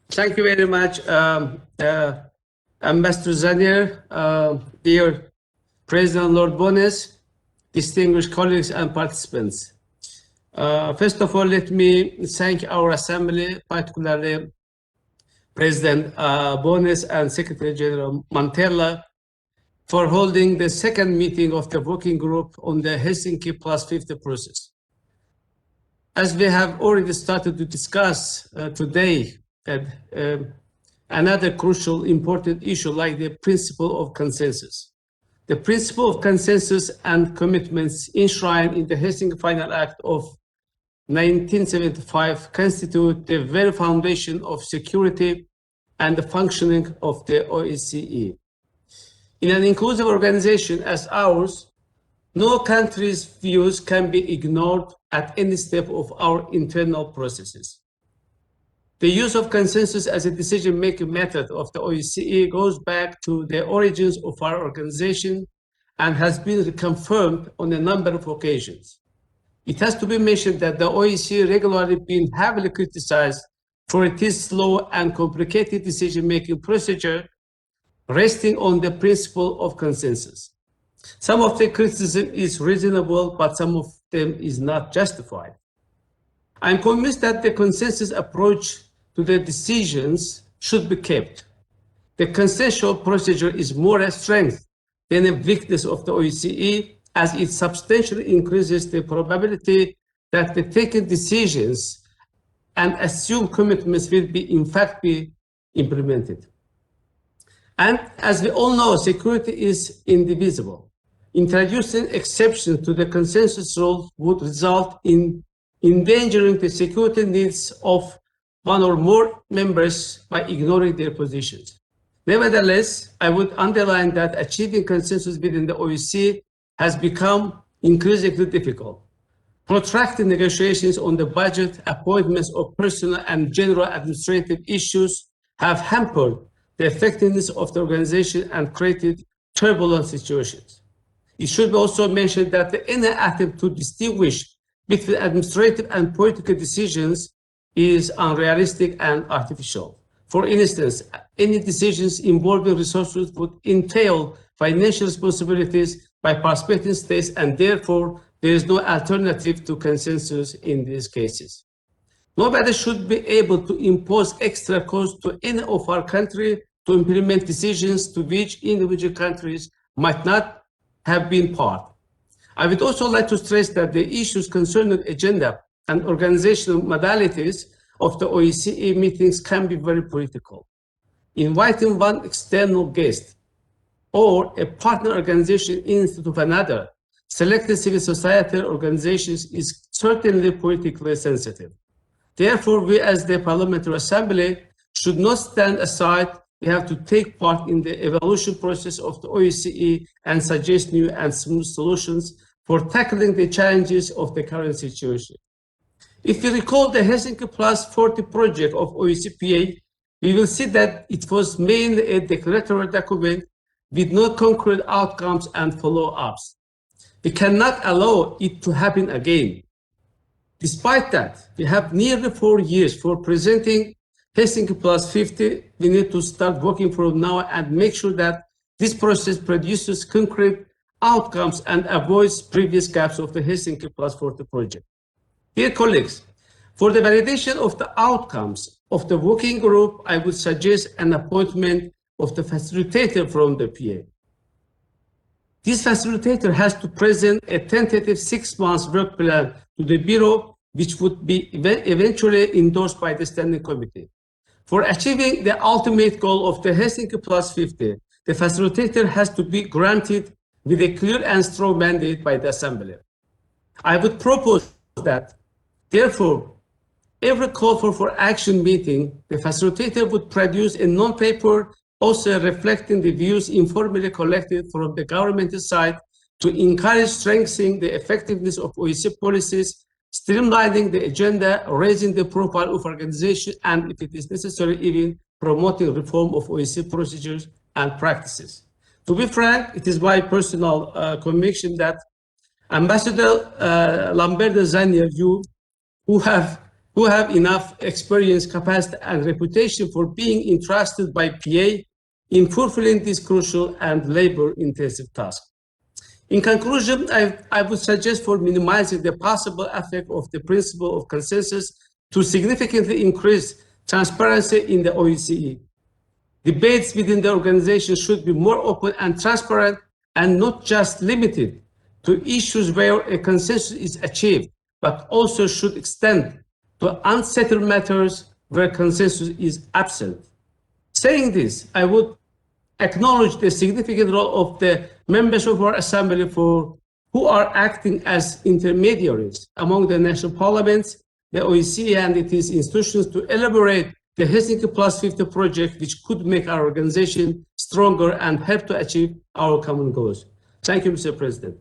Thank you very much, Ambassador Zanier, dear President Lord Bones, distinguished colleagues and participants. First of all, let me thank our Assembly, particularly President Bones and Secretary General Mantella, for holding the second meeting of the working group on the Helsinki Plus 50 process. As we have already started to discuss today, another crucial important issue like the principle of consensus. The principle of consensus and commitments enshrined in the Helsinki Final Act of 1975 constitute the very foundation of security and the functioning of the OSCE. In an inclusive organization as ours, no country's views can be ignored at any step of our internal processes. The use of consensus as a decision-making method of the OSCE goes back to the origins of our organization and has been reconfirmed on a number of occasions. It has to be mentioned that the OSCE regularly been heavily criticized for its slow and complicated decision-making procedure resting on the principle of consensus. Some of the criticism is reasonable, but some of them is not justified. I'm convinced that the consensus approach to the decisions should be kept. The consensual procedure is more a strength than a weakness of the OSCE, as it substantially increases the probability that the taken decisions and assumed commitments will be in fact be implemented. And as we all know, security is indivisible. Introducing exceptions to the consensus rule would result in endangering the security needs of one or more members by ignoring their positions. Nevertheless, I would underline that achieving consensus within the OSCE has become increasingly difficult. Protracted negotiations on the budget, appointments of personnel, and general administrative issues have hampered the effectiveness of the organization and created turbulent situations. It should be also mentioned that any attempt to distinguish between administrative and political decisions is unrealistic and artificial. For instance, any decisions involving resources would entail financial responsibilities by participating states, and therefore there is no alternative to consensus in these cases. Nobody should be able to impose extra costs to any of our countries to implement decisions to which individual countries might not have been part. I would also like to stress that the issues concerning agenda and organizational modalities of the OSCE meetings can be very political. Inviting one external guest or a partner organization instead of another, selected civil society organizations is certainly politically sensitive. Therefore, we as the Parliamentary Assembly should not stand aside. We have to take part in the evolution process of the OSCE and suggest new and smooth solutions for tackling the challenges of the current situation. If we recall the Helsinki Plus 40 project of OSCE, we will see that it was mainly a declaratory document with no concrete outcomes and follow-ups. We cannot allow it to happen again. Despite that, we have nearly 4 years for presenting Helsinki Plus 50. We need to start working from now and make sure that this process produces concrete outcomes and avoids previous gaps of the Helsinki Plus 40 project. Dear colleagues, for the validation of the outcomes of the working group, I would suggest an appointment of the facilitator from the PA. This facilitator has to present a tentative 6-month work plan to the Bureau, which would be eventually endorsed by the Standing Committee. For achieving the ultimate goal of the Helsinki Plus 50, the facilitator has to be granted with a clear and strong mandate by the Assembly. I would propose that, therefore, every call for action meeting, the facilitator would produce a non-paper also reflecting the views informally collected from the governmental side to encourage strengthening the effectiveness of OSCE policies, streamlining the agenda, raising the profile of organization, and if it is necessary, even promoting reform of OSCE procedures and practices. To be frank, it is my personal conviction that Ambassador Lamberto Zanier, you who have who have enough experience, capacity, and reputation for being entrusted by PA in fulfilling this crucial and labor-intensive task. In conclusion, I would suggest for minimizing the possible effect of the principle of consensus to significantly increase transparency in the OSCE. Debates within the organization should be more open and transparent and not just limited to issues where a consensus is achieved, but also should extend to unsettled matters where consensus is absent. Saying this, I would acknowledge the significant role of the members of our assembly who are acting as intermediaries among the national parliaments, the OSCE and its institutions to elaborate the Helsinki Plus 50 project, which could make our organization stronger and help to achieve our common goals. Thank you, Mr. President.